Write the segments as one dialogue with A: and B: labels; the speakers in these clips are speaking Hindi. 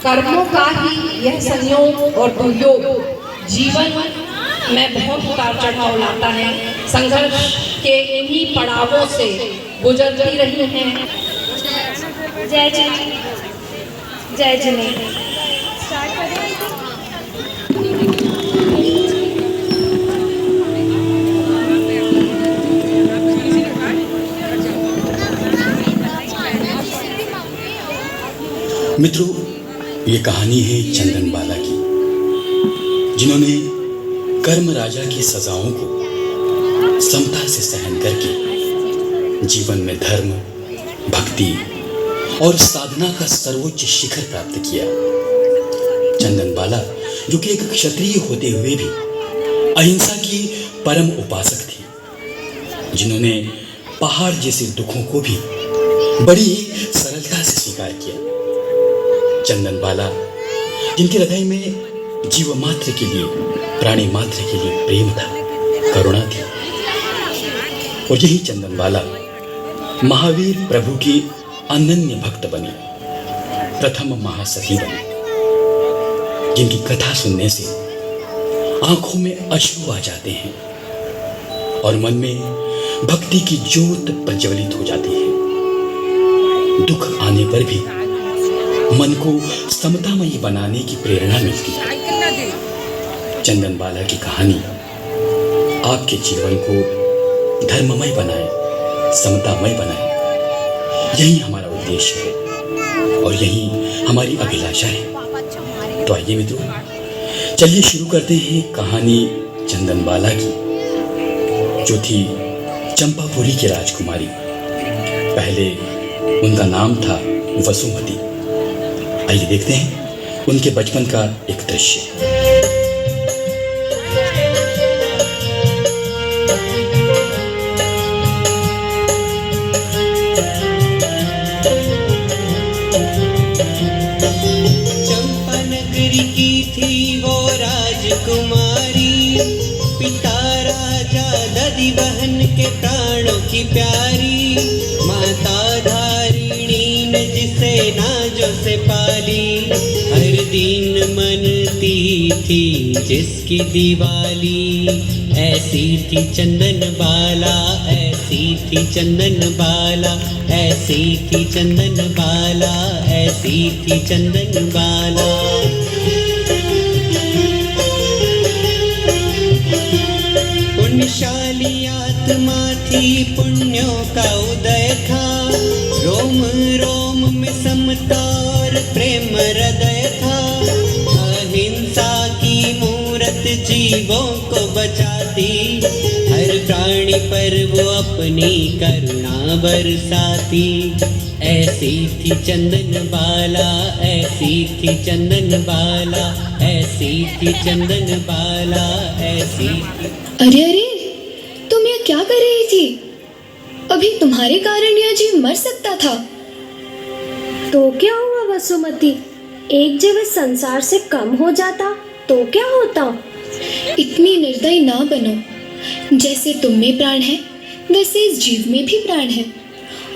A: कर्मों का ही यह संयोग और दुर्योग जीवन में बहुत उतार चढ़ाव लाता है। संघर्ष के इन्हीं पड़ावों से गुजरती रही हैं।
B: जय जी, जय जी।
C: मित्रों, ये कहानी है चंदन बाला की, जिन्होंने कर्म राजा की सजाओं को समता से सहन करके जीवन में धर्म, भक्ति और साधना का सर्वोच्च शिखर प्राप्त किया। चंदन बाला, जो कि एक क्षत्रिय होते हुए भी अहिंसा की परम उपासक थी, जिन्होंने पहाड़ जैसे दुखों को भी बड़ी ही सरलता से स्वीकार किया। चंदन बाला, जिनके हृदय में जीव मात्र के लिए, प्राणी मात्र के लिए प्रेम था, करुणा थी। और यही चंदन बाला महावीर प्रभु की अनन्य भक्त बने, प्रथम महासती बने, जिनकी कथा सुनने से आंखों में अश्रु आ जाते हैं और मन में भक्ति की ज्योत प्रज्वलित हो जाती है। दुख आने पर भी मन को समतामयी बनाने की प्रेरणा मिलती है। चंदन बाला की कहानी आपके जीवन को धर्ममय बनाए, समतामय बनाए, यही हमारा उद्देश्य है और यही हमारी अभिलाषा है। तो आइए मित्रों, चलिए शुरू करते हैं कहानी चंदन बाला की, जो थी चंपापुरी की राजकुमारी। पहले उनका नाम था वसुमती। आइए देखते हैं उनके बचपन का एक दृश्य।
D: चंपा नगरी की थी वो राजकुमारी, पिता राजा दधी बहन के प्राणों की प्यारी, माता धारिणी ने जिसे नाजों से पाली, हर दिन मनती थी जिसकी दिवाली। ऐसी थी चंदन बाला, ऐसी थी चंदन बाला, ऐसी थी चंदन बाला, ऐसी थी चंदन बाला। पुण्यशाली आत्मा थी, पुण्यों का उदय था, रोम रोम में समता और प्रेम हृदय था। अहिंसा की मूरत जीवों को बचाती, हर प्राणी पर वो अपनी करुणा बरसाती। ऐसी थी चंदन बाला, ऐसी थी चंदन बाला, ऐसी थी चंदन बाला, ऐसी थी।
B: अरे अरे, तुम यह क्या कर रही थी? अभी तुम्हारे कारण यह जीव मर सकता था।
E: तो क्या हुआ वसुमती, एक जब इस संसार से कम हो जाता तो क्या होता?
B: इतनी निर्दयी ना बनो। जैसे तुम में प्राण है, वैसे इस जीव में भी प्राण है,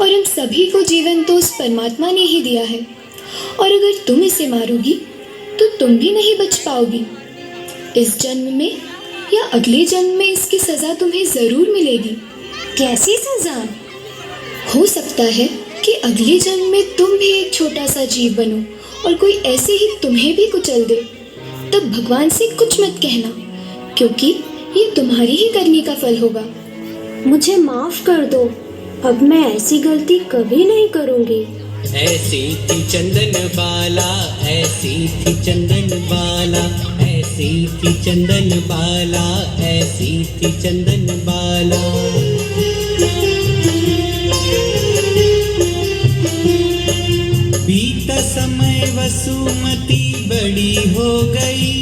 B: और हम सभी को जीवन तो उस परमात्मा ने ही दिया है। और अगर तुम इसे मारोगी तो तुम भी नहीं बच पाओगी। इस जन्म में या अगले जन्म में इसकी सजा तुम्हें जरूर मिलेगी।
E: कैसी सजा?
B: हो सकता है कि अगले जन्म में तुम भी एक छोटा सा जीव बनो और कोई ऐसे ही तुम्हें भी कुचल दे। तब भगवान से कुछ मत कहना, क्योंकि ये तुम्हारी ही करनी का फल होगा।
E: मुझे माफ कर दो, अब मैं ऐसी गलती कभी नहीं करूँगी।
D: ऐसी थी चंदन बाला, ऐसी थी चंदन बाला, ऐसी थी चंदन बाला, ऐसी थी चंदन बाला। बीता समय वसुमती बड़ी हो गई,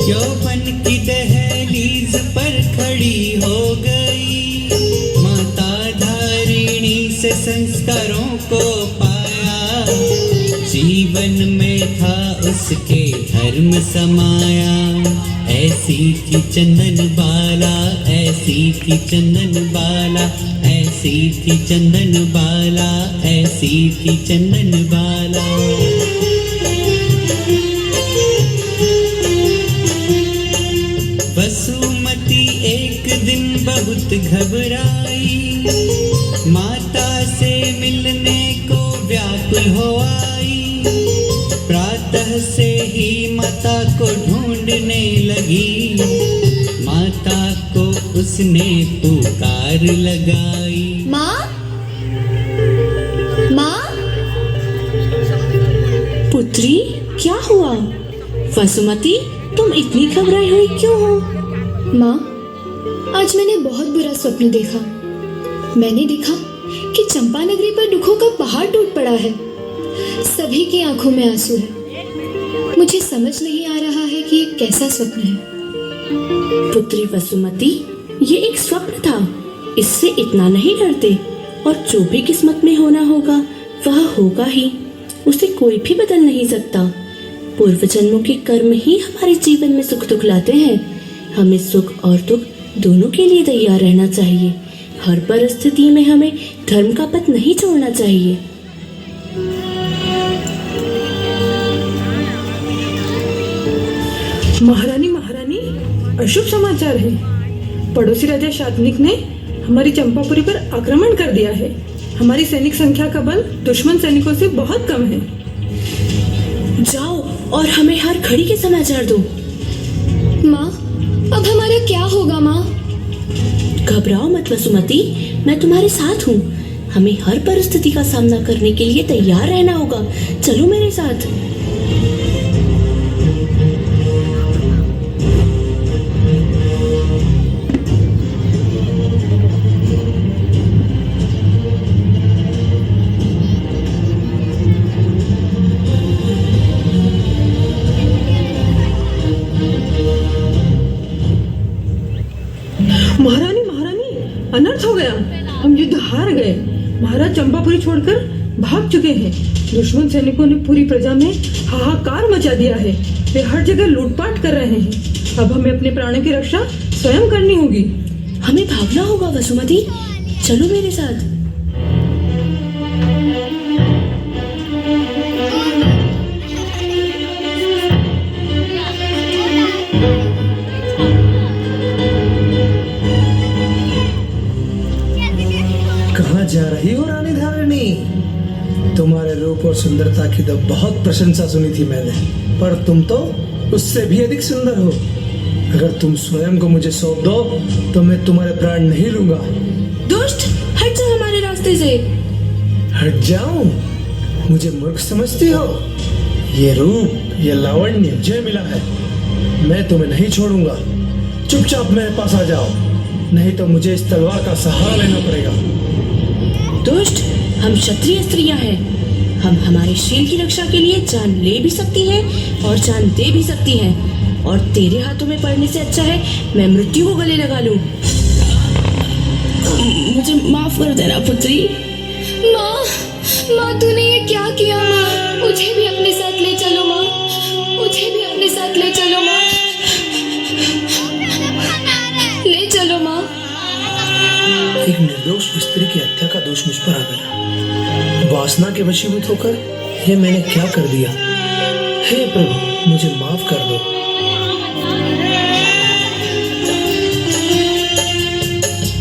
D: यौवन की दहलीज पर खड़ी हो गई। माता धारिणी से संस्कारों को पाया, जीवन में था उसके धर्म समाया। ऐसी थी चंदन बाला, ऐसी थी चंदन बाला, ऐसी थी चंदन बाला, ऐसी थी चंदन बाला। बहुत घबराई, माता से मिलने को व्याकुल हो आई। प्रातः से ही माता को ढूंढने लगी, माता को उसने पुकार लगाई।
B: माँ, माँ।
F: पुत्री, क्या हुआ? वसुमती, तुम इतनी घबराई हुई क्यों हो?
B: माँ, आज मैंने बहुत बुरा स्वप्न देखा। मैंने देखा कि चंपा नगरी पर दुखों का पहाड़ टूट पड़ा है। सभी की आंखों में आंसू है। मुझे समझ नहीं आ रहा है कि ये कैसा स्वप्न है।
F: पुत्री वसुमती, ये एक स्वप्न था, इससे इतना नहीं डरते। और जो भी किस्मत में होना होगा वह होगा ही, उसे कोई भी बदल नहीं सकता। पूर्व जन्मों के कर्म ही हमारे जीवन में सुख दुख लाते हैं। हमें सुख और दुख दोनों के लिए तैयार रहना चाहिए। हर परिस्थिति में हमें धर्म का पथ नहीं छोड़ना चाहिए।
G: महारानी, महारानी, अशुभ समाचार है। पड़ोसी राजा शातनिक ने हमारी चंपापुरी पर आक्रमण कर दिया है। हमारी सैनिक संख्या का बल दुश्मन सैनिकों से बहुत कम है।
F: जाओ और हमें हर घड़ी के समाचार दो।
B: माँ, अब हमारा क्या होगा माँ?
F: घबराओ मत वसुमती, मैं तुम्हारे साथ हूँ। हमें हर परिस्थिति का सामना करने के लिए तैयार रहना होगा। चलो मेरे साथ।
G: महारानी, महारानी, अनर्थ हो गया। हम युद्ध हार गए। महाराज चंपापुरी छोड़कर भाग चुके हैं। दुश्मन सैनिकों ने पूरी प्रजा में हाहाकार मचा दिया है। वे हर जगह लूटपाट कर रहे हैं। अब हमें अपने प्राणों की रक्षा स्वयं करनी होगी।
F: हमें भागना होगा वसुमती, चलो मेरे साथ।
H: कहाँ जा रही हो रानी धारिणी? तुम्हारे रूप और सुंदरता की तो बहुत प्रशंसा सुनी थी मैंने, पर तुम तो उससे भी अधिक सुंदर हो। अगर तुम स्वयं को मुझे सौंप दो तो मैं तुम्हारे प्राण नहीं लूंगा।
F: दुष्ट, हट जा हमारे रास्ते से।
H: हट जाऊं? मुझे मूर्ख समझती हो? ये रूप, ये लावण्य मुझे मिला है। मैं तुम्हें नहीं छोड़ूंगा। चुपचाप मेरे पास आ जाओ, नहीं तो मुझे इस तलवार का सहारा लेना पड़ेगा।
F: दुष्ट, हम क्षत्रिय स्त्रियां हैं। हम हमारे शील की रक्षा के लिए जान ले भी सकती हैं और जान दे भी सकती हैं। और तेरे हाथों में पड़ने से अच्छा है मैं मृत्यु को गले लगा लूं। मुझे माफ कर देना पुत्री।
B: माँ, माँ तूने ये क्या किया माँ? मुझे भी अपने साथ ले चलो माँ, मुझे भी अपने साथ ले चलो माँ, ले चलो माँ।
H: एक निर्दोष स्त्री की हत्या का दोष मुझ पर आ गया। वासना के वशीभूत होकर ये मैंने क्या कर दिया? हे प्रभु, मुझे माफ कर दो।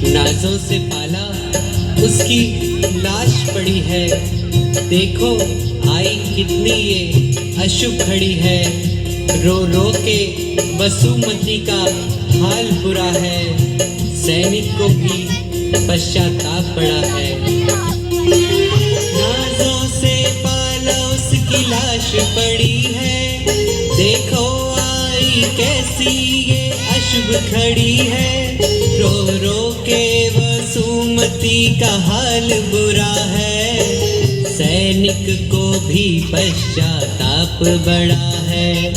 D: नाजों से पाला उसकी लाश पड़ी है। देखो आई कितनी ये अशुभ खड़ी है। रो रो के वसुमती का हाल बुरा है। सैनिक को भी पश्चाताप पड़ा है। नाजों से पाला उसकी लाश पड़ी है। देखो आई कैसी ये अशुभ खड़ी है। रो रो के वसुमती का हाल बुरा है। सैनिक को भी पश्चाताप बड़ा है।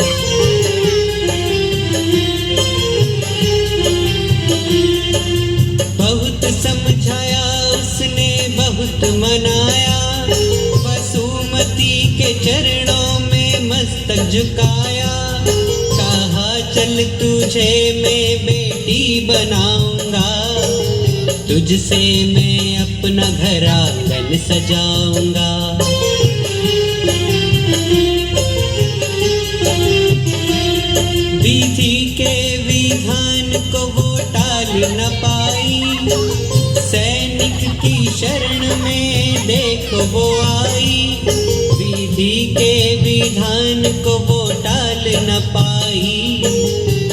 D: बहुत समझाया उसने, बहुत मनाया। वसुमती के चरणों में मस्तक झुकाया। कहा चल तुझे मैं बेटी बनाऊंगा। तुझसे मैं अपना घर आंगन सजाऊंगा। विधि के विधान को वो टाल न पाई। वो आई, विधि के विधान को वो टाल न पाई।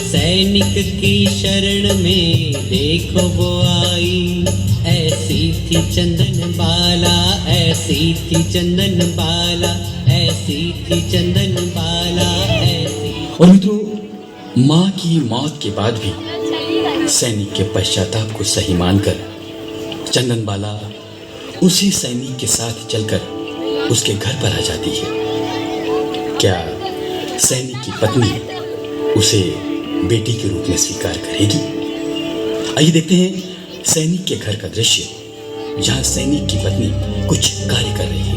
D: सैनिक की शरण में देखो वो आई, ऐसी थी चंदन बाला, ऐसी थी चंदन बाला, ऐसी थी चंदन बाला, ऐसी।
C: और मित्रों, माँ की मौत के बाद भी सैनिक के पश्चाताप को सही मानकर चंदन बाला उसी सैनिक के साथ चलकर उसके घर पर आ जाती है। क्या सैनिक की पत्नी उसे बेटी के रूप में स्वीकार करेगी? आइए देखते हैं सैनिक के घर का दृश्य, जहां सैनिक की पत्नी कुछ कार्य कर रही है।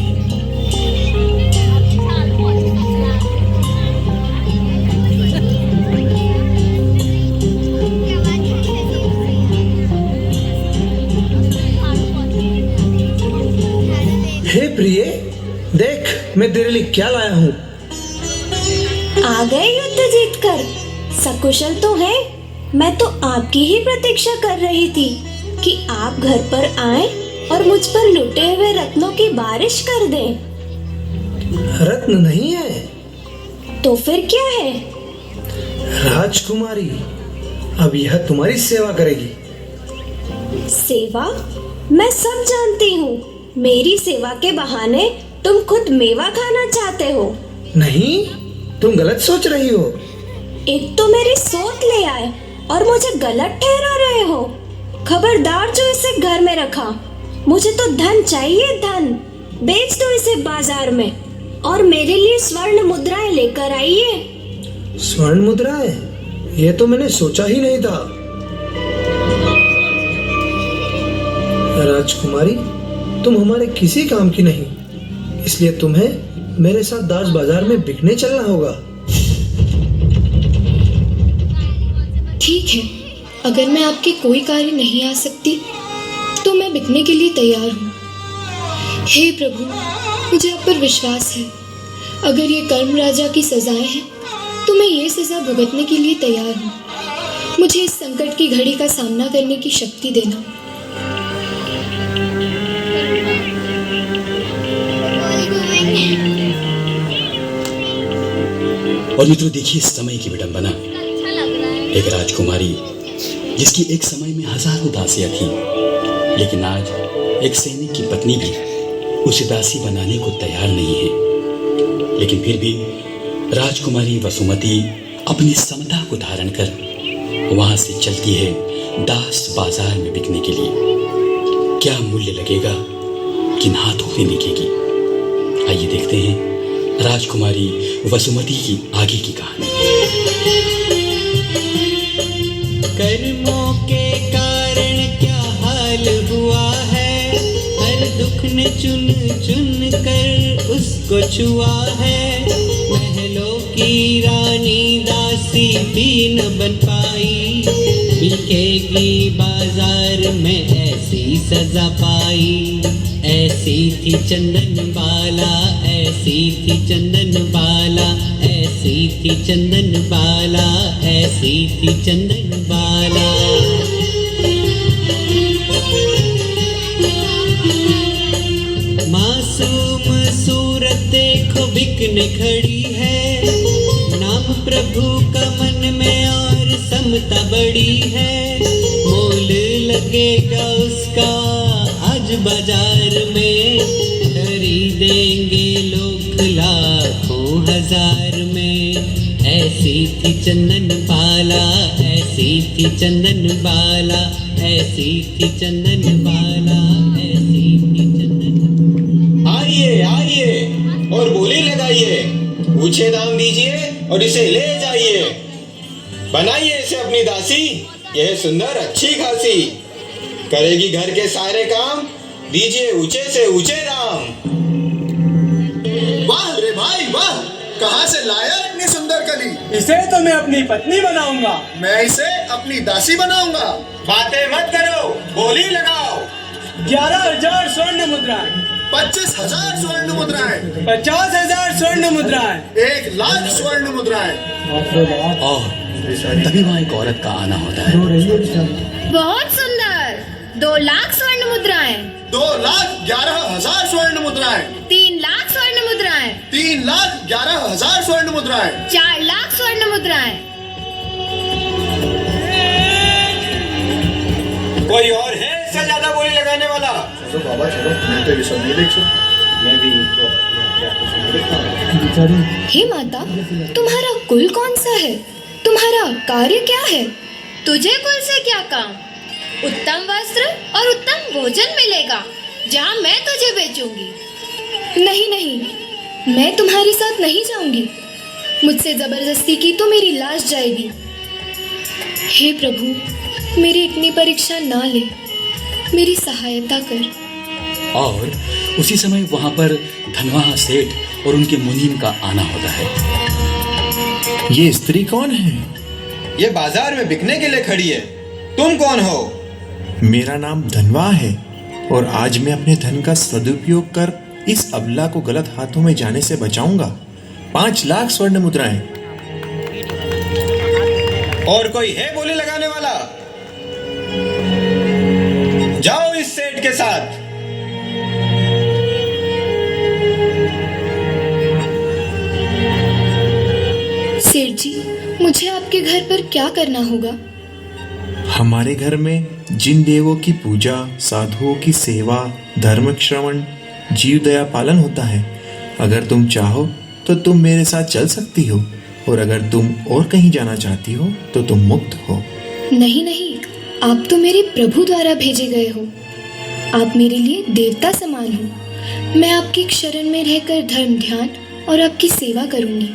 H: हे प्रिय, देख मैं तेरे लिए क्या लाया हूँ।
E: आ गए युद्ध जीतकर, सकुशल तो है। मैं तो आपकी ही प्रतीक्षा कर रही थी कि आप घर पर आएं और मुझ पर लुटे हुए रत्नों की बारिश कर दें।
H: रत्न नहीं है
E: तो फिर क्या है?
H: राजकुमारी, अब यह तुम्हारी सेवा करेगी।
E: सेवा? मैं सब जानती हूँ। मेरी सेवा के बहाने तुम खुद मेवा खाना चाहते हो।
H: नहीं, तुम गलत सोच रही हो।
E: एक तो मेरी सोच ले आए और मुझे गलत ठहरा रहे हो। खबरदार जो इसे घर में रखा। मुझे तो धन चाहिए, धन। बेच दो इसे बाजार में और मेरे लिए स्वर्ण मुद्राएं लेकर आइए।
H: स्वर्ण मुद्राएं? ये तो मैंने सोचा ही नहीं था। राजकुमारी, तुम हमारे किसी काम की नहीं, इसलिए तुम्हें मेरे साथ दास बाजार में बिकने चलना होगा।
B: ठीक है, अगर मैं आपके कोई कार्य नहीं आ सकती तो मैं बिकने के लिए तैयार हूँ। हे प्रभु, मुझे आप पर विश्वास है। अगर ये कर्म राजा की सजाएं हैं तो मैं ये सजा भुगतने के लिए तैयार हूँ। मुझे इस संकट की घड़ी का सामना करने की शक्ति देना।
C: और मित्रों, देखिए इस समय की विडंबना। एक राजकुमारी जिसकी एक समय में हजारों दासियां थी, लेकिन आज एक सैनिक की पत्नी भी उसे दासी बनाने को तैयार नहीं है। लेकिन फिर भी राजकुमारी वसुमती अपनी समता को धारण कर वहां से चलती है दास बाजार में बिकने के लिए। क्या मूल्य लगेगा, किन हाथों में बिकेगी? आइए देखते हैं राजकुमारी वसुमती की आगे की कहानी।
D: कर्मों के कारण क्या हाल हुआ है, हर दुख ने चुन चुन कर उसको छुआ है। महलों की रानी दासी भी न बन पाई, बिकेगी बाजार में ऐसी सजा पाई। ऐसी थी चंदन बाला, ऐसी थी चंदन बाला, ऐसी थी चंदन बाला, ऐसी थी चंदन बाला। मासूम सूरत देखो बिकने खड़ी है, नाम प्रभु का मन में और समता बड़ी है। मोल लगेगा उसका आज बाजार में, खरीदेंगे लोग लाखों हजार में। ऐसी थी चंदन बाला, ऐसी थी चंदन बाला, ऐसी थी चंदन बाला, ऐसी थी चंदन।
I: आइए आइए और बोली लगाइए, ऊंचे दाम दीजिए और इसे ले जाइए। बनाइए इसे अपनी दासी, यह सुंदर अच्छी खासी, करेगी घर के सारे काम, दीजिए ऊंचे से ऊंचे दाम।
J: वाह रे भाई वाह, कहाँ से लाया इतनी सुंदर कली?
K: इसे तो मैं अपनी पत्नी बनाऊंगा।
J: मैं इसे अपनी दासी बनाऊंगा।
I: बातें मत करो, बोली लगाओ।
K: 11,000 स्वर्ण मुद्राएं,
J: 25,000 स्वर्ण मुद्राएं,
K: 50,000 स्वर्ण मुद्राएं,
J: 1,00,000 स्वर्ण मुद्राएं।
C: और तभी वहां एक औरत का आना होता है।
L: बहुत सुंदर, 2 लाख स्वर्ण मुद्राएं।
J: 2,11,000 स्वर्ण मुद्राएं,
B: 3 लाख स्वर्ण मुद्राएं,
J: 3,11,000 स्वर्ण मुद्राएं,
B: 4 लाख स्वर्ण मुद्राएं।
I: कोई और है इससे ज्यादा बोली लगाने वाला?
J: चलो बाबा चलो, मैं तो ये सब नहीं देख सकता।
I: मैं भी इनको क्या कुछ नहीं देखता।
B: हे माता, तुम्हारा कुल कौन सा है? तुम्हारा कार्य क्या है?
L: तुझे कुल से क्या काम? उत्तम वस्त्र और उत्तम भोजन मिलेगा जहाँ मैं तुझे बेचूंगी।
B: नहीं नहीं, मैं तुम्हारे साथ नहीं जाऊंगी। मुझसे जबरदस्ती की तो मेरी लाश जाएगी। हे प्रभु, मेरी इतनी परीक्षा ना ले, मेरी सहायता कर।
C: और उसी समय वहां पर धनवा सेठ और उनके मुनीम का आना होता है।
M: ये स्त्री कौन है?
I: ये बाजार में बिकने के लिए खड़ी है। तुम कौन हो?
M: मेरा नाम धनवा है और आज मैं अपने धन का सदुपयोग कर इस अबला को गलत हाथों में जाने से बचाऊंगा। 5 लाख स्वर्ण मुद्राएं।
I: और कोई है बोली लगाने वाला? जाओ इस सेठ के साथ।
B: सेठ जी, मुझे आपके घर पर क्या करना होगा?
M: हमारे घर में जिन देवों की पूजा, साधुओं की सेवा, धर्म श्रवण, जीव दया पालन होता है। अगर तुम चाहो तो तुम मेरे साथ चल सकती हो, और अगर तुम और कहीं जाना चाहती हो तो तुम मुक्त हो।
B: नहीं नहीं, आप तो मेरे प्रभु द्वारा भेजे गए हो। आप मेरे लिए देवता समान हो। मैं आपकी शरण में रहकर धर्म ध्यान और आपकी सेवा करूंगी।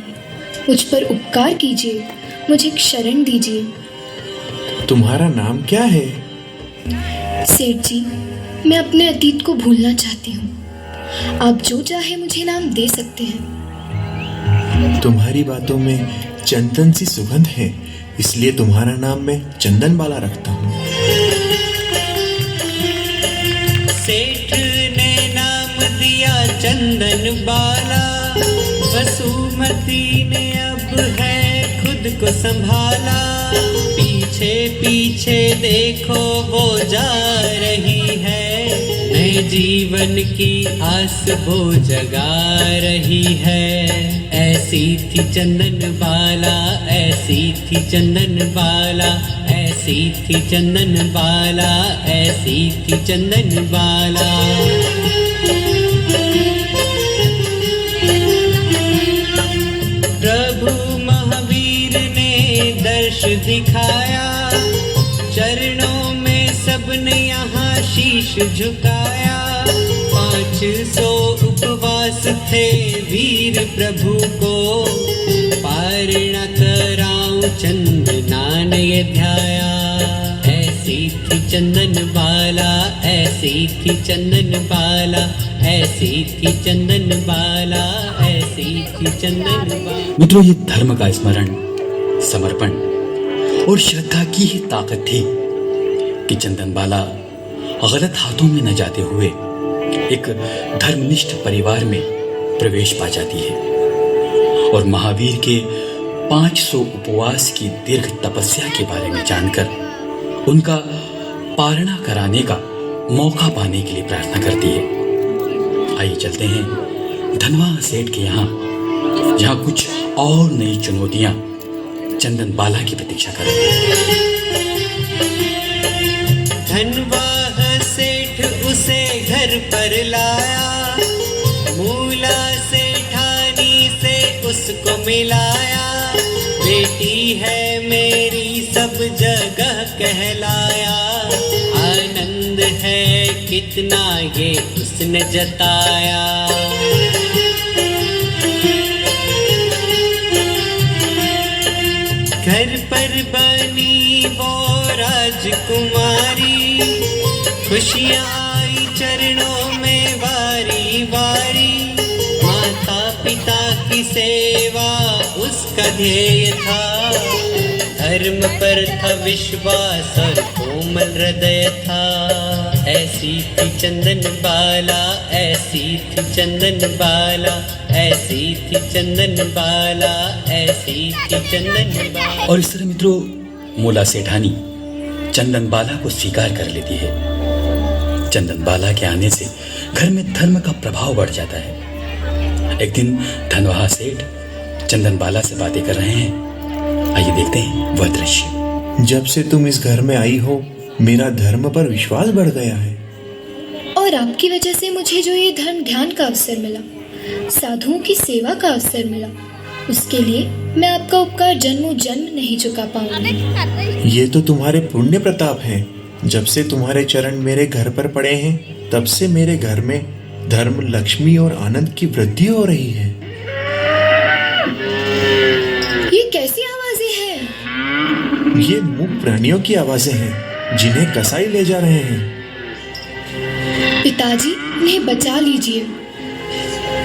B: मुझ पर उपकार कीजिए, मुझे शरण दीजिए।
M: तुम्हारा नाम क्या है?
B: सेठ जी, मैं अपने अतीत को भूलना चाहती हूँ। आप जो चाहे मुझे नाम दे सकते हैं।
M: तुम्हारी बातों में चंदन सी सुगंध है, इसलिए तुम्हारा नाम मैं चंदन बाला रखता हूँ।
D: सेठ ने नाम दिया चंदन बाला, वसुमती ने अब है खुद को संभाला। पीछे पीछे देखो वो जा रही है, नए जीवन की आस वो जगा रही है। ऐसी थी चंदन बाला, ऐसी थी चंदन बाला, ऐसी थी चंदन बाला, ऐसी थी चंदन बाला। प्रभु महावीर ने दर्श दिखाया, चरणों में सबने यहाँ शीश झुकाया। 500 उपवास थे वीर प्रभु को, पार न कराऊं चंदना ने ये ध्याया। ऐसी थी चंदन बाला, ऐसी थी चंदन बाला, ऐसी थी चंदन बाला, ऐसी थी चंदन बाला।
C: मित्रों, ये धर्म का स्मरण, समर्पण और श्रद्धा की ही ताकत थी कि चंदन बाला गलत हाथों में न जाते हुए एक धर्मनिष्ठ परिवार में प्रवेश पा जाती है और महावीर के 500 उपवास की दीर्घ तपस्या के बारे में जानकर उनका पारणा कराने का मौका पाने के लिए प्रार्थना करती है। आइए चलते हैं धनवा सेठ के यहाँ, जहाँ कुछ और नई चुनौतियाँ चंदन बाला की प्रतीक्षा कर रही है।
D: धनवा सेठ उसे घर पर लाया, मूला सेठानी से उसको मिलाया। बेटी है मेरी सब जगह कहलाया, आनंद है कितना ये उसने जताया। घर पर बनी वो राजकुमारी, खुशियाँ आई चरणों में वारी वारी। माता पिता की सेवा उसका ध्येय था, धर्म पर था विश्वास और कोमल हृदय था। ऐसी थी चंदन बाला, ऐसी थी चंदन बाला, ऐसी थी चंदन बाला, ऐसी थी चंदन बाला।
C: और इस तरह मित्रों, मूला सेठानी चंदन बाला को स्वीकार कर लेती है चंदनबाला के आने से घर में धर्म का प्रभाव बढ़ जाता है। एक दिन धनवाहा सेठ चंदनबाला से बातें कर रहे हैं। आइए देखते हैं वह दृश्य।
M: जब से तुम इस घर में आई हो, मेरा धर्म पर विश्वास बढ़ गया है।
B: और आपकी वजह से मुझे जो ये धर्म ध्यान का अवसर मिला, साधुओं की सेवा का अवसर मिला, उसके लिए मैं आपका उपकार जन्मों जन्म नहीं चुका पाऊंगी।
M: ये तो तुम्हारे पुण्य प्रताप है। जब से तुम्हारे चरण मेरे घर पर पड़े हैं, तब से मेरे घर में धर्म, लक्ष्मी और आनंद की वृद्धि हो रही है।
B: ये कैसी आवाजें हैं?
M: ये मूक प्राणियों की आवाजें हैं जिन्हें कसाई ले जा रहे हैं।
B: पिताजी, इन्हें बचा लीजिए।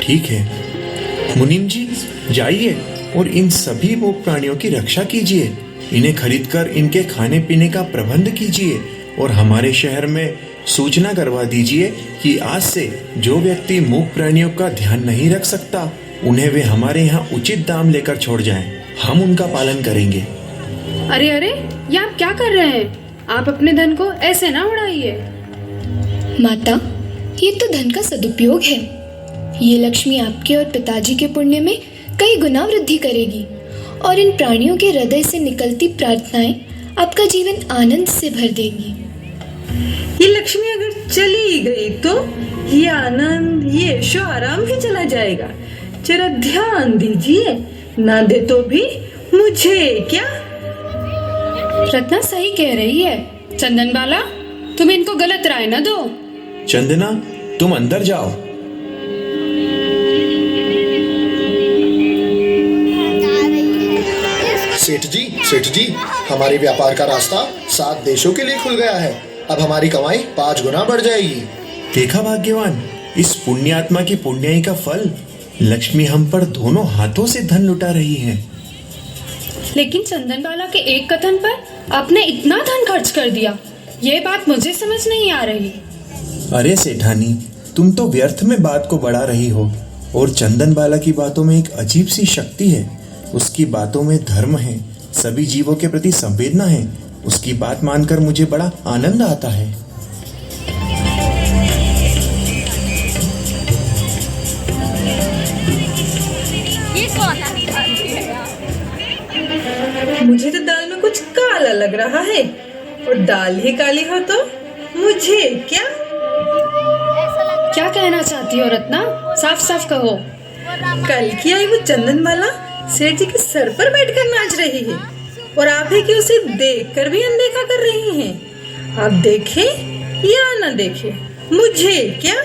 M: ठीक है मुनीम जी, जाइए और इन सभी मूक प्राणियों की रक्षा कीजिए। इन्हें खरीदकर इनके खाने पीने का प्रबंध कीजिए और हमारे शहर में सूचना करवा दीजिए कि आज से जो व्यक्ति मूक प्राणियों का ध्यान नहीं रख सकता, उन्हें वे हमारे यहाँ उचित दाम लेकर छोड़ जाएं। हम उनका पालन करेंगे।
N: अरे अरे, ये आप क्या कर रहे हैं? आप अपने धन को ऐसे ना उड़ाइए।
B: माता, ये तो धन का सदुपयोग है। ये लक्ष्मी आपके और पिताजी के पुण्य में कई गुना वृद्धि करेगी और इन प्राणियों के हृदय से निकलती प्रार्थनाएं आपका जीवन आनंद से भर देंगी।
G: ये लक्ष्मी अगर चली गई तो ये आनंद, ये यशो आराम भी चला जाएगा। जरा ध्यान दीजिए, ना दे तो भी मुझे क्या।
N: रत्ना सही कह रही है। चंदनबाला, तुम इनको गलत राय न दो।
M: चंदना, तुम अंदर जाओ।
J: सेठ जी, हमारे व्यापार का रास्ता 7 देशों के लिए खुल गया है। अब हमारी कमाई 5 गुना बढ़ जाएगी।
M: देखा भाग्यवान, इस पुण्यात्मा की पुण्याई का फल। लक्ष्मी हम पर दोनों हाथों से धन लुटा रही है।
N: लेकिन चंदनबाला के एक कथन पर आपने इतना धन खर्च कर दिया, ये बात मुझे समझ नहीं आ रही।
M: अरे सेठानी, तुम तो व्यर्थ में बात को बढ़ा रही हो। और चंदनबाला की बातों में एक अजीब सी शक्ति है। उसकी बातों में धर्म है, सभी जीवों के प्रति संवेदना है। उसकी बात मानकर मुझे बड़ा आनंद आता है।
G: मुझे तो दाल में कुछ काला लग रहा है, और दाल ही काली हो तो मुझे क्या।
N: क्या कहना चाहती हो रत्ना? साफ साफ कहो।
G: कल की आई वो चंदनबाला सेठ जी के सर पर बैठकर नाच रही है, और आप ही की उसे देखकर भी अनदेखा कर रही हैं। आप देखें या न देखें, मुझे क्या।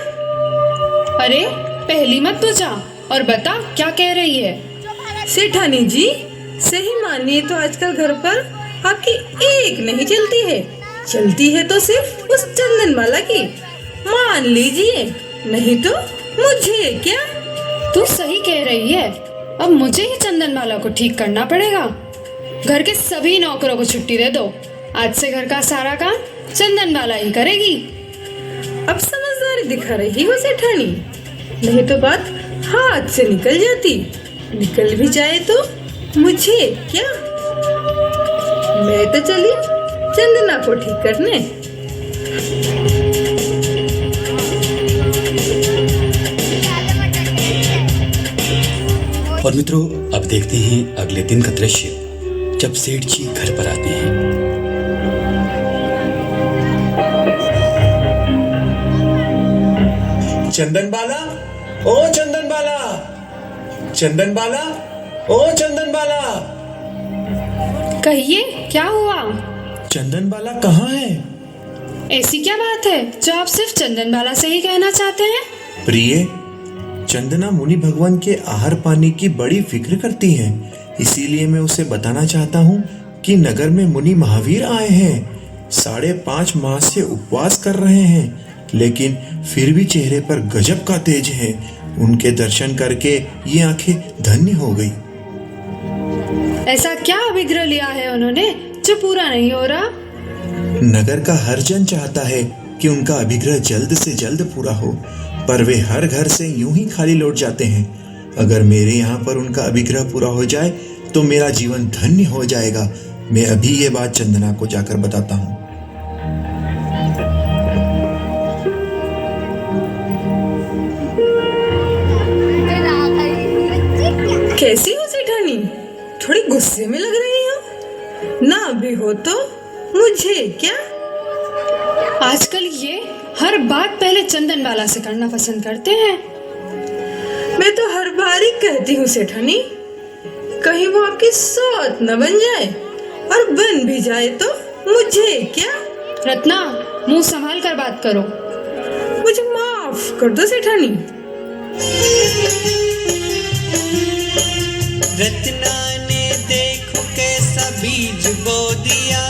N: अरे पहली मत तो जा और बता क्या कह रही है।
G: सेठानी जी, सही मानिए तो आजकल घर पर आपकी एक नहीं चलती है। चलती है तो सिर्फ उस चंदनबाला की। मान लीजिए, नहीं तो मुझे क्या।
N: तू सही कह रही है। अब मुझे ही चंदनबाला को ठीक करना पड़ेगा। घर के सभी नौकरों को छुट्टी दे दो। आज से घर का सारा काम चंदनबाला ही करेगी।
G: अब समझदारी दिखा रही हो सेठानी, नहीं तो बात हाथ से निकल जाती। निकल भी जाए तो मुझे क्या। मैं तो चली चंदना को ठीक करने।
C: और मित्रों, अब देखते हैं अगले दिन का दृश्य, जब सेठ जी घर पर आते हैं।
M: चंदनबाला, ओ चंदनबाला, चंदनबाला, ओ चंदनबाला।
N: कहिए, क्या हुआ?
M: चंदनबाला कहाँ है?
N: ऐसी क्या बात है जो आप सिर्फ चंदनबाला से ही कहना चाहते हैं?
M: प्रिय, चंदना मुनि भगवान के आहार पानी की बड़ी फिक्र करती है। इसीलिए मैं उसे बताना चाहता हूँ कि नगर में मुनि महावीर आए हैं। 5.5 माह से उपवास कर रहे हैं, लेकिन फिर भी चेहरे पर गजब का तेज है। उनके दर्शन करके ये आंखें धन्य हो गई।
N: ऐसा क्या अभिग्रह लिया है उन्होंने जो पूरा नहीं हो रहा?
M: नगर का हर जन चाहता है कि उनका अभिग्रह जल्द से जल्द पूरा हो, पर वे हर घर से यूं ही खाली लौट जाते हैं। अगर मेरे यहाँ पर उनका अभिग्रह पूरा हो जाए तो मेरा जीवन धन्य हो जाएगा। मैं अभी ये बात चंदना को जाकर बताता हूँ।
G: कैसी हो सेठानी? थोड़ी गुस्से में लग रही हो। ना भी हो तो मुझे क्या?
N: आजकल ये हर बात पहले चंदन बाला से करना पसंद करते हैं।
G: मैं तो हर बार ही कहती हूँ सेठानी, कहीं वो आपकी सौत न बन जाए, और बन भी जाए तो मुझे क्या?
N: रत्ना, मुंह संभाल कर बात करो।
G: मुझे माफ कर दो सेठानी।
D: रत्ना ने देखो कैसा बीज बो दिया,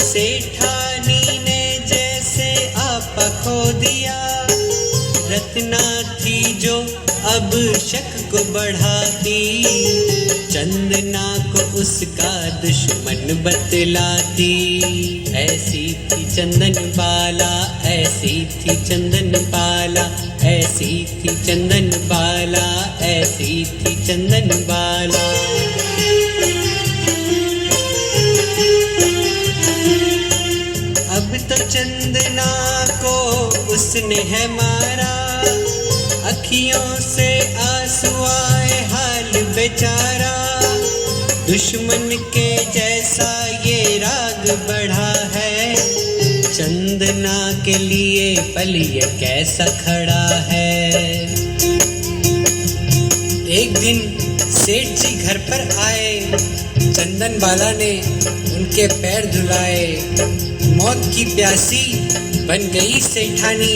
D: सेठानी ने जैसे आपा खो दिया। रत्ना थी जो अब शक को बढ़ाती, चंदना को उसका दुश्मन बतलाती। ऐसी थी चंदन बाला, ऐसी थी चंदन बाला, ऐसी थी चंदन बाला, ऐसी थी चंदन बाला। अब तो चंदना को उसने है मारा, अखियों से आंसू आए हाल बेचारा। दुश्मन के जैसा ये राग बढ़ा है, चंदना के लिए पल ये कैसा खड़ा है। एक दिन सेठ जी घर पर आए, चंदन बाला ने उनके पैर धुलाए। मौत की प्यासी बन गई सेठानी,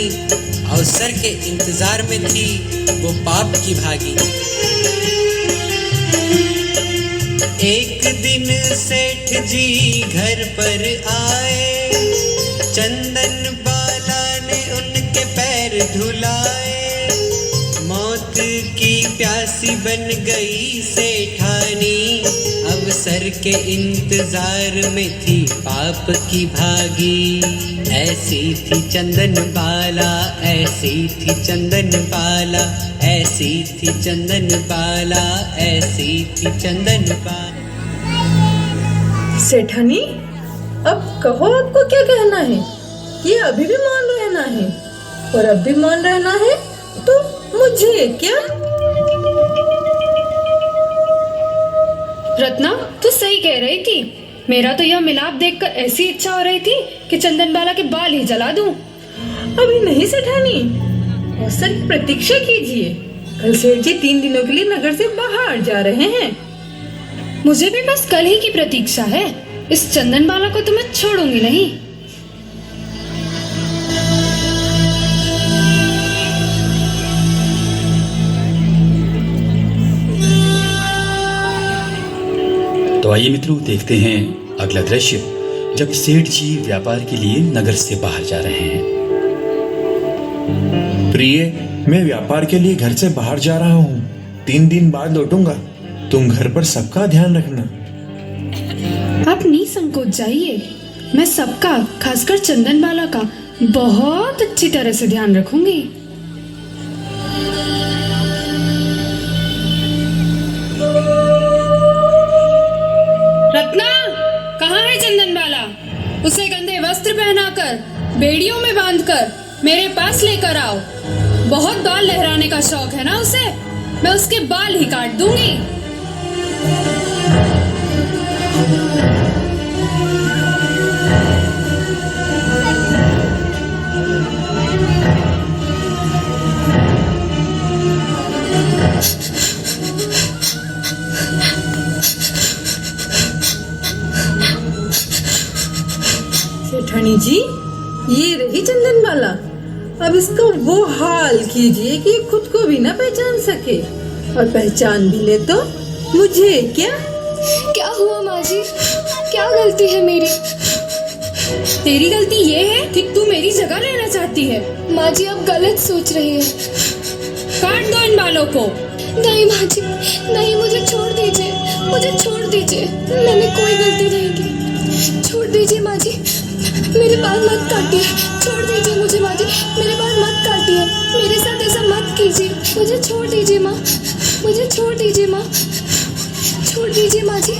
D: अवसर के इंतजार में थी वो पाप की भागी। एक दिन सेठ जी घर पर आए, चंदन बाला ने उनके पैर धुलाए। मौत की प्यासी बन गई सेठानी, अवसर के इंतजार में थी पाप की भागी। ऐसी थी चंदन बाला, ऐसी थी चंदन बाला, ऐसी थी चंदन बाला, ऐसी थी चंदन बाला।
G: सेठानी, अब कहो आपको क्या कहना है? ये अभी भी मौन रहना है, और अब भी मौन रहना है तो मुझे क्या?
N: रत्ना, तू सही कह रही थी। मेरा तो यह मिलाप देखकर ऐसी इच्छा हो रही थी कि चंदन बाला के बाल ही जला दूं।
G: अभी नहीं सेठानी, अवसर की प्रतीक्षा कीजिए। कल सेठ जी 3 दिनों के लिए नगर से बाहर जा रहे हैं।
N: मुझे भी बस कल ही की प्रतीक्षा है। इस चंदन बाला को तो मैं छोड़ूंगी नहीं।
C: तो आइए मित्रों, देखते हैं अगला दृश्य, जब सेठ जी व्यापार के लिए नगर से बाहर जा रहे हैं।
M: प्रिय, मैं व्यापार के लिए घर से बाहर जा रहा हूँ। 3 दिन बाद लौटूंगा। तुम घर पर सबका ध्यान रखना।
N: आप निसंकोच जाइए। मैं सबका, खासकर चंदन बाला का बहुत अच्छी तरह से ध्यान रखूंगी। रत्ना, कहाँ है चंदन बाला? उसे गंदे वस्त्र पहनाकर, बेड़ियों में बांधकर मेरे पास लेकर आओ। बहुत बाल लहराने का शौक है ना उसे, मैं उसके बाल ही काट दूंगी।
G: सेठानी जी, ये रही चंदन बाला। अब इसका वो हाल कीजिए कि खुद को भी ना पहचान सके, और पहचान भी ले तो मुझे क्या?
B: क्या हुआ माँ जी? क्या गलती है मेरी?
N: तेरी गलती ये है कि तू मेरी जगह लेना चाहती है।
B: माँ जी, आप गलत सोच रही हैं।
N: काट दो इन बालों को।
B: नहीं माँ जी, नहीं, मुझे छोड़ दीजिए, मुझे छोड़ दीजिए। मैंने कोई गलती नहीं की। छोड़ दीजिए माँ जी, मेरे बाल मत काटिए। छोड़ दीजिए मुझे माँ जी, मेरे बाल मत काटिए। मेरे साथ ऐसा मत कीजिए। मुझे छोड़ दीजिए माँ, मुझे छोड़ दीजिए माँ। छोड़ दीजिए माँ जी,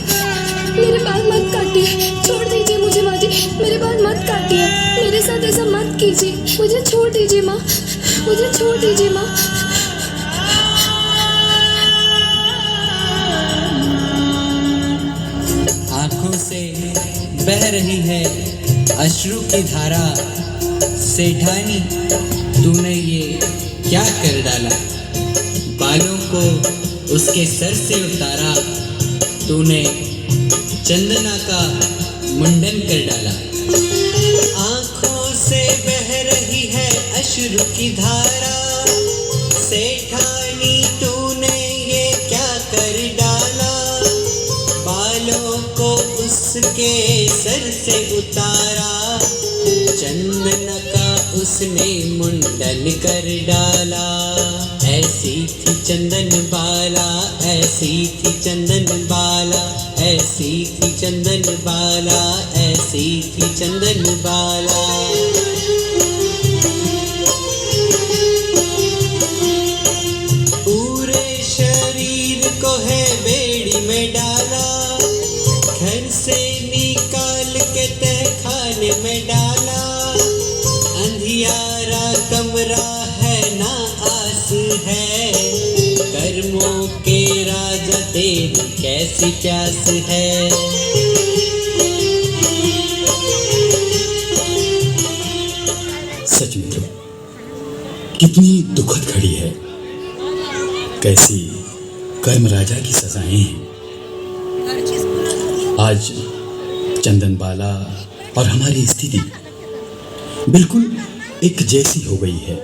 B: मेरे बाल मत काटिए। छोड़ दीजिए मुझे माँ जी, मेरे बाल मत काटिए। मेरे साथ ऐसा मत कीजिए। मुझे छोड़ दीजिए माँ, मुझे छोड़ दीजिए माँ।
D: से बह रही है अश्रु की धारा। सेठानी तूने ये क्या कर डाला, बालों को उसके सर से उतारा, तूने चंदना का मुंडन कर डाला। आंखों से बह रही है अश्रु की धारा, सेठानी तूने ये क्या कर डाला, बालों को उसके सर से उतारा, चंदन का उसने मुंडन कर डाला। ऐसी थी चंदन बाला, ऐसी थी चंदन बाला, ऐसी थी चंदन बाला, ऐसी थी चंदन बाला। पूरे शरीर को है बेड़ी में डाला, घर से निकाल के तहखाने में डाला। अंधियारा कमरा है ना आस है, कर्मों के राजा तेरी कैसी प्यास है।
C: सच मित्रों, कितनी दुखद घड़ी है, कैसी कर्म राजा की सजाएं हैं। आज चंदनबाला और हमारी स्थिति बिल्कुल एक जैसी हो गई है।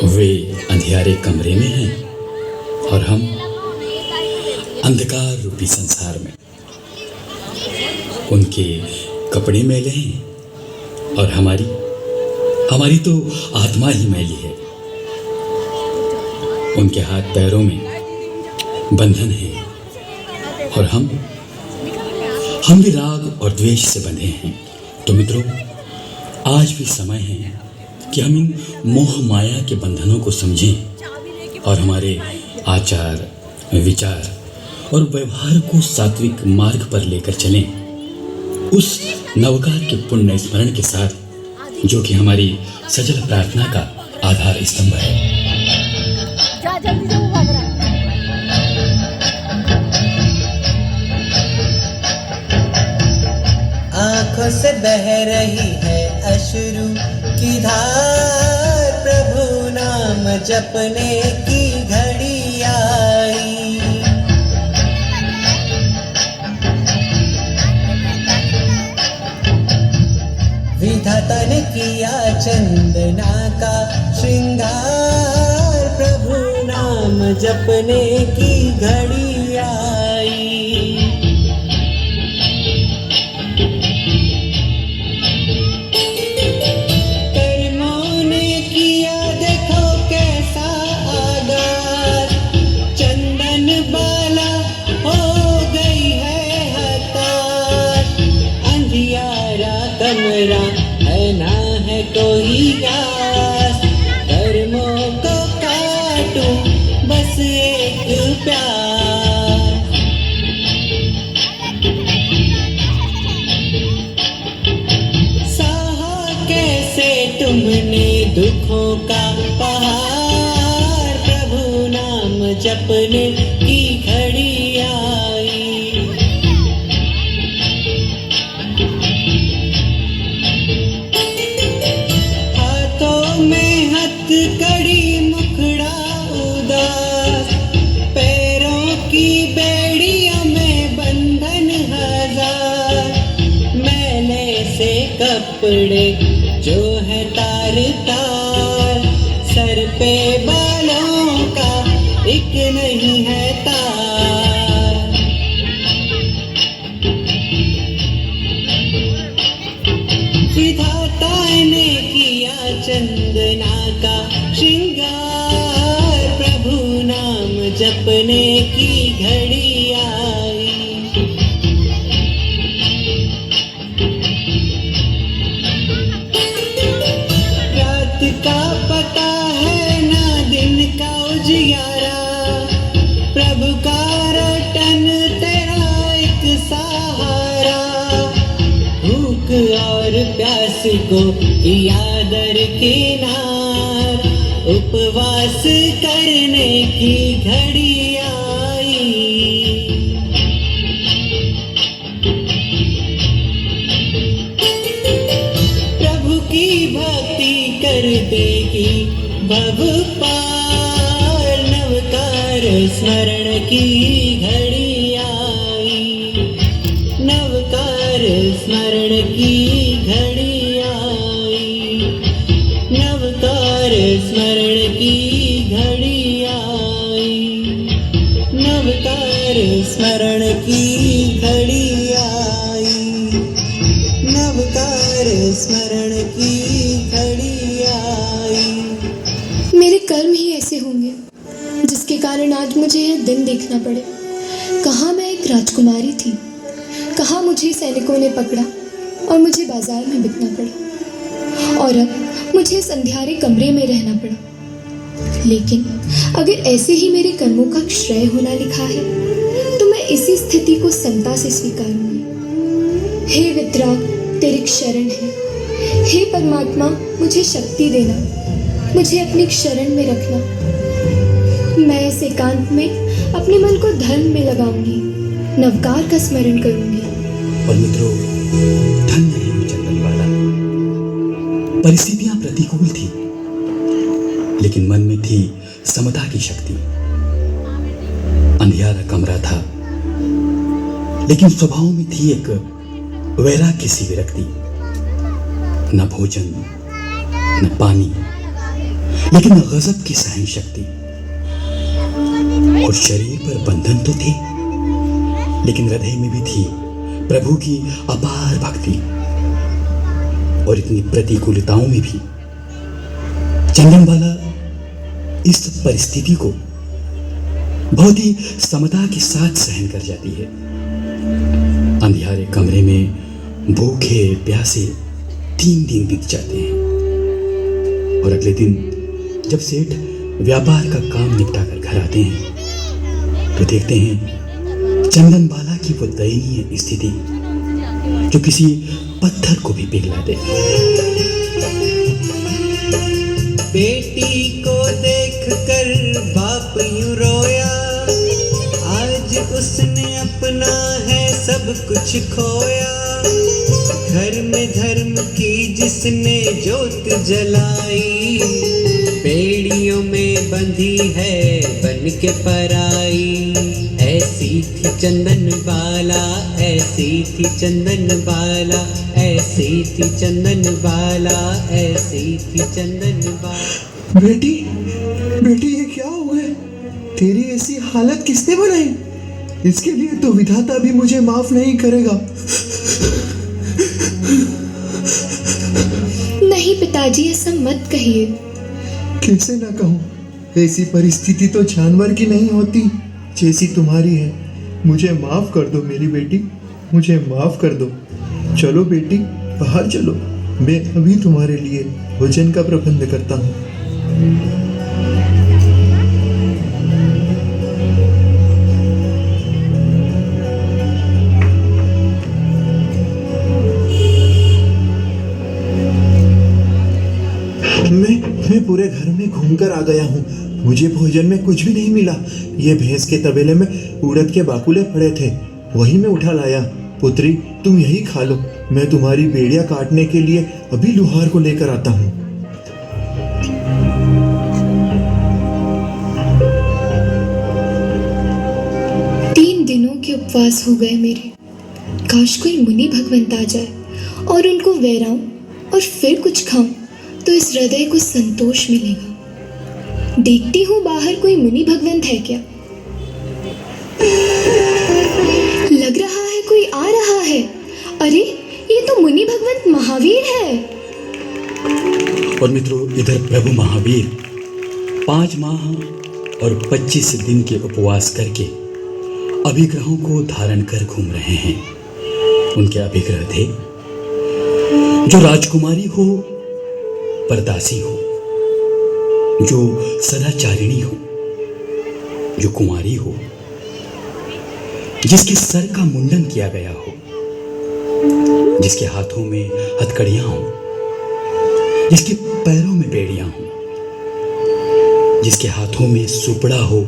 C: वे अंधियारे कमरे में हैं और हम अंधकार रूपी संसार में। उनके कपड़े मैले हैं और हमारी तो आत्मा ही मैली है। उनके हाथ पैरों में बंधन है और हम भी राग और द्वेष से बंधे हैं। तो मित्रों, आज भी समय है कि हम इन मोह माया के बंधनों को समझें और हमारे आचार, विचार और व्यवहार को सात्विक मार्ग पर लेकर चलें, उस नवकार के पुण्य स्मरण के साथ जो कि हमारी सजल प्रार्थना का आधार स्तंभ है।
D: आँखों से बह रही है अश्रु की धार, प्रभु नाम जपने की घड़ी आई। विधाता ने किया चंदना का श्रृंगार, प्रभु नाम जपने की घड़ी आई। है ना है कोई आस, कर्मों को काटूं बस एक प्यार। सहा कैसे तुमने दुखों का पहाड़, प्रभु नाम जपने की घड़ी आई। कड़ी मुखड़ा उदास, पैरों की बेड़ियों में बंधन हजार, मैले से कपड़े जो है तार तार, सर पे बालों का एक नहीं है तार। विधाता ने किया चंदना का श्रृंगार, प्रभु नाम जपने की घड़ी आई। रात का पता है ना दिन का उजियारा, प्रभु का रटन तेरा एक सहारा। भूख और प्यास को किया दरकिनार, उपवास करने की घड़ी आई। की घड़ी आई, नवकार स्मरण की घड़ी आई, नवकार स्मरण की घड़ी आई, नवकार स्मरण की घड़ी आई, नवकार स्मरण की घड़ी आई।
B: मेरे कर्म ही ऐसे होंगे जिसके कारण आज मुझे यह दिन देखना पड़े। कहाँ मैं एक राजकुमारी थी, कहाँ मुझे सैनिकों ने पकड़ा और मुझे बाजार में बिकना पड़ा, और अब मुझे इस अंधियारे कमरे में रहना पड़ा। लेकिन अगर ऐसे ही मेरे कर्मों का क्षय होना लिखा है तो मैं इसी स्थिति को समता से स्वीकारूंगी। हे वितराग, तेरी शरण है। हे परमात्मा, मुझे शक्ति देना, मुझे अपनी शरण में रखना। मैं इस एकांत में अपने मन को धर्म में लगाऊंगी, नवकार का स्मरण करूंगी।
C: और मित्रों, धन्य है वो चंदनबाला। परिस्थितियां प्रतिकूल थी, लेकिन मन में थी समता की शक्ति। अंधियारा कमरा था, लेकिन स्वभाव में थी एक वैराग्य सी विरक्ति। न भोजन न पानी, लेकिन गजब की सहन शक्ति। और शरीर पर बंधन तो थे, लेकिन हृदय में भी थी प्रभु की अपार भक्ति। और इतनी प्रतिकूलताओं में भी चंदनबाला इस परिस्थिति को बहुत ही समता के साथ सहन कर जाती है। अंधियारे कमरे में भूखे प्यासे 3 दिन बीत जाते हैं, और अगले दिन जब सेठ व्यापार का काम निपटा कर घर आते हैं तो देखते हैं चंदनबाला की वो दयनीय स्थिति जो किसी पत्थर को भी पिघला दे।
D: बेटी को देखकर बाप यूं रोया, आज उसने अपना है सब कुछ खोया। घर में धर्म की जिसने ज्योत जलाई, बेड़ियों में बंधी है बन के पराई। ऐसी थी चंदनबाला, ऐसी थी चंदनबाला, ऐसी थी चंदनबाला, ऐसी थी चंदनबाला।
M: बेटी, बेटी ये क्या हुआ है? तेरी ऐसी हालत किसने बनाई? इसके लिए तो विधाता भी मुझे माफ नहीं करेगा।
B: नहीं पिताजी, ऐसा मत कहिए।
M: कैसे ना कहूँ? ऐसी परिस्थिति तो जानवर की नहीं होती जैसी तुम्हारी है। मुझे माफ कर दो मेरी बेटी, मुझे माफ कर दो। चलो बेटी, बाहर चलो, मैं अभी तुम्हारे लिए भोजन का प्रबंध करता हूँ। मैं पूरे घर में घूमकर आ गया हूँ, मुझे भोजन में कुछ भी नहीं मिला। ये भैंस के तबेले में उड़द के बाकुले पड़े थे, वही मैं उठा लाया। पुत्री, तुम यही खा लो, मैं तुम्हारी बेड़ियां काटने के लिए अभी लुहार को लेकर आता हूँ।
B: के उपवास हो गए मेरे। काश कोई मुनि भगवंत आ जाए और उनको वैराऊं और फिर कुछ खाऊं तो इस हृदय को संतोष मिलेगा। देखती हूँ बाहर कोई मुनि भगवंत है क्या। लग रहा है कोई आ रहा है। अरे ये तो मुनि भगवंत महावीर है।
C: और मित्रों, इधर प्रभु महावीर 5 माह और 25 दिन के उपवास करके अभिग्रहों को धारण कर घूम रहे हैं। उनके अभिग्रह थे जो राजकुमारी हो, परदासी हो, जो सदाचारिणी हो, जो कुंवारी हो, जिसके सर का मुंडन किया गया हो, जिसके हाथों में हथकड़ियां हो, जिसके पैरों में बेड़ियां हो, जिसके हाथों में सुपड़ा हो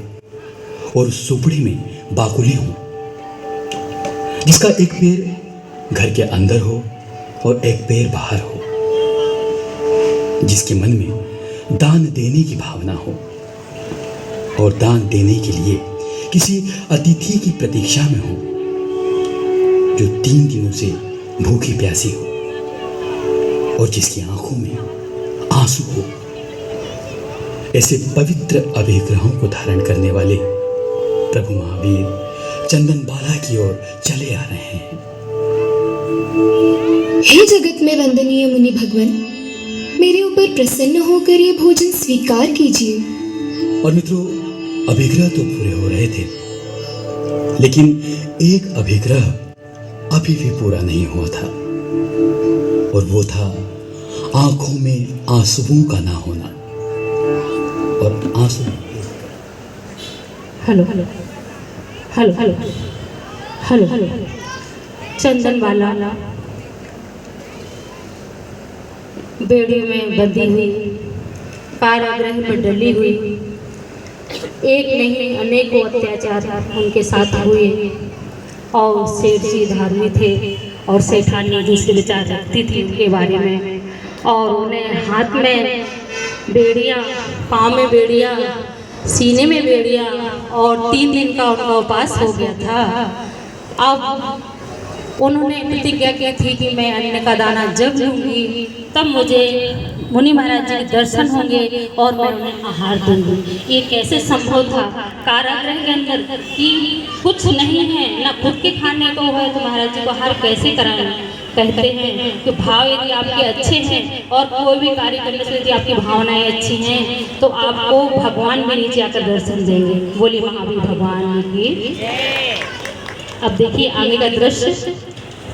C: और सुपड़े में बाकुले हो, जिसका एक पैर घर के अंदर हो और एक पैर बाहर हो, जिसके मन में दान देने की भावना हो और दान देने के लिए किसी अतिथि की प्रतीक्षा में हो जो 3 दिनों से भूखी प्यासी हो और जिसकी आंखों में आंसू हो। ऐसे पवित्र अभिग्रहों को धारण करने वाले प्रभु महावीर चंदन बाला की ओर चले आ रहे हैं।
B: हे जगत में वंदनीय मुनि भगवान, मेरे ऊपर प्रसन्न होकर ये भोजन स्वीकार कीजिए।
C: और मित्रों, अभिग्रह तो पूरे हो रहे थे, लेकिन एक अभिग्रह अभी भी पूरा नहीं हुआ था, और वो था आंखों में आंसुओं का ना होना। और आंसू
F: hello hello hello hello hello hello चंदन वाला बेड़ी में बंधी हुई, कारागृह में डली हुई, एक नहीं अनेकों अत्याचार उनके साथ हुए। और सेठ जी धार्मिक थे और सेठानी दूसरे विचार रखती थी उनके बारे में, और उन्हें हाथ में बेड़ियाँ, पाँव में बेड़ियाँ, सीने में बेड़ियाँ, और 3 दिन का उनका उपवास हो गया था। अब उन्होंने प्रतिज्ञा की थी कि मैं अन्न का दाना जब लूँगी तब मुझे मुनि महाराज जी के दर्शन होंगे और मैं उन्हें आहार दूंगी। ये कैसे संभव था कारागृह के अंदर कि कुछ नहीं है, ना खुद के खाने को है, तो महाराज जी को आहार कैसे कराएं? कहते हैं कि भाव यदि आपके अच्छे हैं और कोई भी कार्य करने से यदि आपकी भावनाएं अच्छी हैं तो आपको भगवान भी नीचे आकर दर्शन देंगे। बोली महावीर भगवान की। अब देखिए आगे का दृश्य।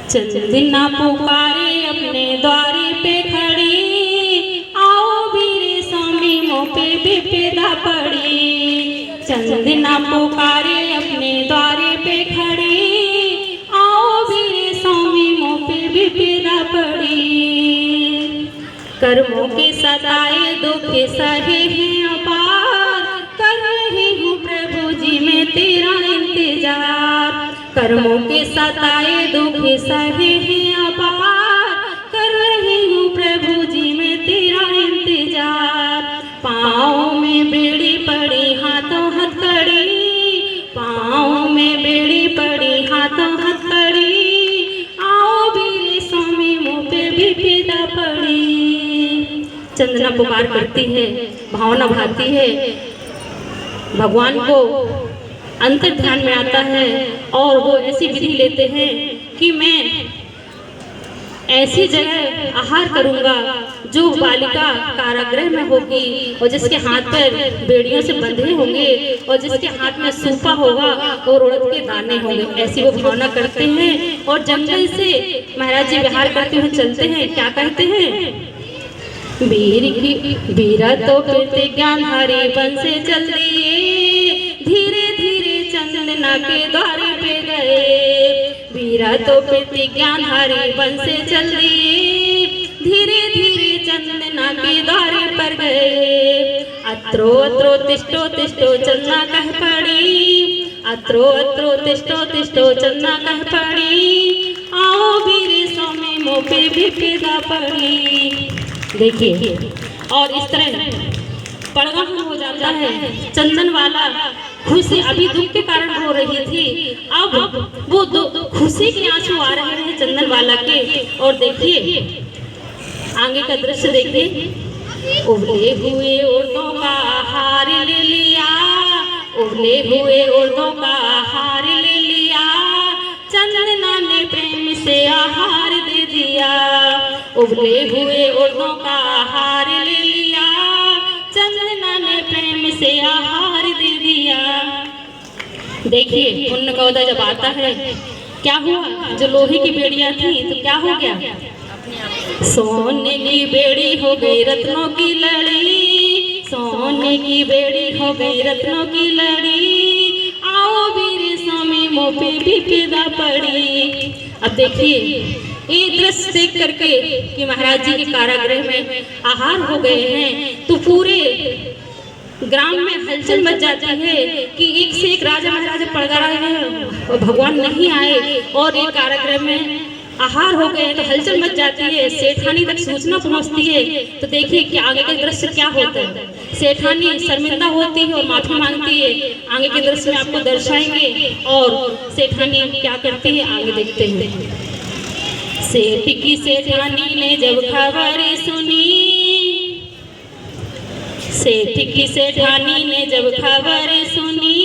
F: चंदना पुकारे अपने द्वारे पे खड़ी, आओ बीरे स्वामी मों पे विपदा पड़ी। चंदना पुकारे अपने द्वारे पे खड़ी, आओ बीरे स्वामी मों पे विपदा पड़ी। कर्मों के सताए दुख सहे हैं अपार, कर रही हूँ प्रभु जी मैं तेरा इंतजार। कर्मों के सताए दुख सहे हैं अपार, कर रही हूँ प्रभु जी मैं तेरा इंतजार। पाँव में बेड़ी पड़ी हाथों हथकड़ी, पाँव में बेड़ी पड़ी हाथों हथकड़ी, आओ बीरे स्वामी मुँह पे भी विपदा पड़ी। चंदना पुकार करती है, भावना भाती है, भगवान को अंतर ध्यान में आता है और वो ऐसी विधि लेते हैं कि मैं ऐसी जगह आहार करूंगा जो बालिका कारागृह में होगी और जिसके हाथ पर बेड़ियों से बंधे होंगे और जिसके हाथ में सूपा होगा और उड़द के दाने होंगे। ऐसी वो भावना करते हैं और जंगल से महाराज जी विहार करते हुए चलते हैं। क्या कहते हैं? बीरा तो कहते ज्ञानधारी बन से चल दिए, धीरे धीरे चंदना के द्वारे पे गए। बीरा तो कहते ज्ञानधारी बन से चल दिए, धीरे धीरे चंदना के द्वारे पर गए। अत्रो अत्रो तिष्ठो तिष्ठो चंदना कह पड़ी, अत्रो अत्रो तिष्ठो तिष्ठो चंदना कह पड़ी, आओ बीरे स्वामी मों पे विपदा पड़ी। देखिए, और इस तरह पड़गाम हो जाता है। चंदन वाला खुशी अभी दुख के कारण हो रही थी, अब वो खुशी के आंसू आ रहे हैं चंदन वाला के। और देखिए आगे का दृश्य देखिए। उबले हुए उर्दों का आहार ले लिया, उबले हुए उर्दों का आहार ले लिया, चंदना ने प्रेम से आहार दे दिया। उबले हुए उर्दों का आहार ले लिया, चंदना ने प्रेम से आहार दे दिया। देखिए पुण्य का उदय जब आता है क्या हुआ? जो लोहे की बेड़ियां थी तो क्या हो गया? सोने की बेड़ी हो गई रत्नों की लड़ी, सोने की बेड़ी हो गई रत्नों की लड़ी, आओ बीरे स्वामी मों पे विपदा पड़ी। अब देखिए ये दृश्य देख करके कि महाराज जी के कारागृह में आहार हो गए हैं तो पूरे ग्राम में हलचल मच जाती है कि एक से एक राजा महाराजा पड़ रहे हैं और भगवान नहीं आए और एक कारागृह में
O: आहार हो गए तो हलचल मच जाती है, सेठानी तक सूचना पहुंचती है। तो देखिए कि आगे का दृश्य क्या होता है। सेठानी शर्मिंदा होती है और माफी मांगती है। आगे के दृश्य में आपको दर्शाएंगे और सेठानी क्या करती है आगे देखते हैं। सेठ की सेठानी ने जब खबर सुनी, सेठ की सेठानी ने जब खबर सुनी,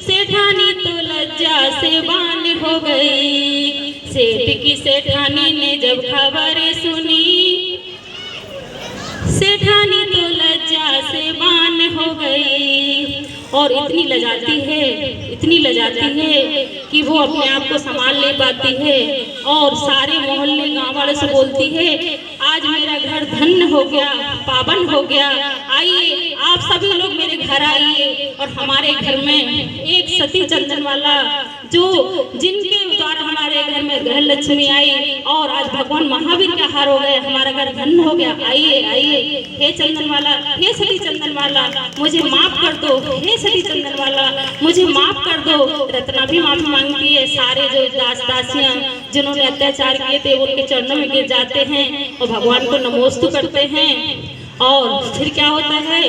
O: सेठानी तो लज्जा से बान हो गई। सेठ की सेठानी ने जब खबर सुनी, सेठानी तो लज्जा से बान हो गई और इतनी लजाती है कि वो अपने आप को संभाल नहीं पाती है और सारे मोहल्ले गांव वालों से बोलती है, आज मेरा घर धन्य हो गया, पावन हो गया। आइए आप सभी लोग मेरे घर आइए और हमारे घर में एक सती चंदन वाला जिनके द्वारा हमारे घर में ग्रह लक्ष्मी आई और आज भगवान महावीर का हार हो गया, हमारा घर धन्य हो गया। आइए आइए, हे चंदन वाला, हे सती चंदन वाला, मुझे माफ कर दो। हे सती चंदन वाला, मुझे माफ कर दो। रत्ना भी माफी मांगती है। सारे जो दास दासियां जिन्होंने अत्याचार किए थे उनके चरणों में गिर जाते हैं और भगवान को नमोस्तु करते हैं। और फिर क्या होता है,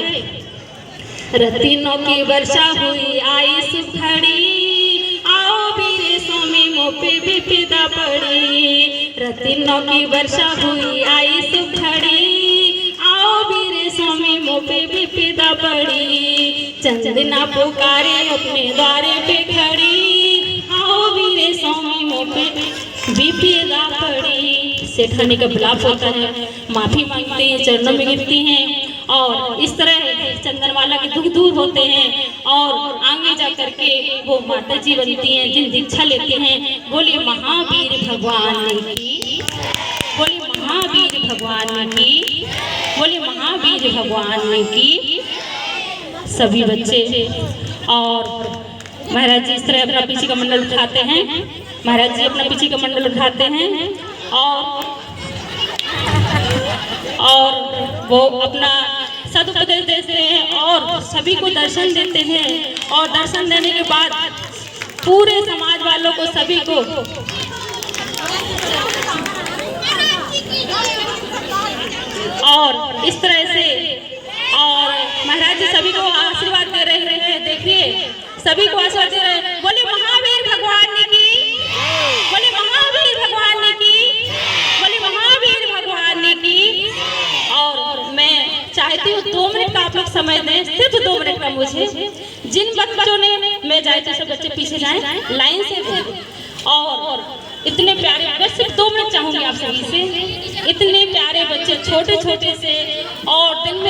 O: रत्नों की वर्षा हुई आई सुखड़ी, आओ वीरे स्वामी मोह पे विपदा पड़ी। रत्नों की वर्षा हुई आई सुखड़ी, आओ वीरे स्वामी मोह पे विपदा पड़ी। चंदना पुकारे अपने द्वारे पे खड़ी, आओ वीरे स्वामी मोह पे विपदा पड़ी। सेठानी का विलाप होता है, माफी मांगती है, चरणों में गिरती हैं और इस तरह चंदनवाला के दुख दूर होते हैं और आगे जा करके वो माता जी बनती हैं, जिन दीक्षा लेते हैं। बोले महावीर भगवान की, बोले महावीर भगवान की, बोले महावीर भगवान की। सभी बच्चे और महाराज जी इस तरह अपना पीछे का मंडल उठाते हैं। महाराज जी अपना पीछे का मंडल उठाते हैं और वो अपना सदुपदेश देते हैं और सभी को दर्शन देते हैं। और दर्शन देने के बाद पूरे समाज वालों को, सभी को और इस तरह से और महाराज जी सभी को आशीर्वाद दे रहे हैं। देखिए सभी को आशीर्वाद दे रहे हैं। बोले महावीर भगवान की, बोले महावीर भगवान की, बोले महावीर भगवान की। और मैं चाहती हूँ 2 मिनट का आप लोग समय दें, सिर्फ 2 मिनट का मुझे। जिन बच्चों ने मैं जाए तो सब बच्चे पीछे जाएं लाइन से। और इतने प्यारे, बस सिर्फ 2 मिनट चाहूंगी आप सभी से। इतने प्यारे बच्चे छोटे छोटे से और दिन में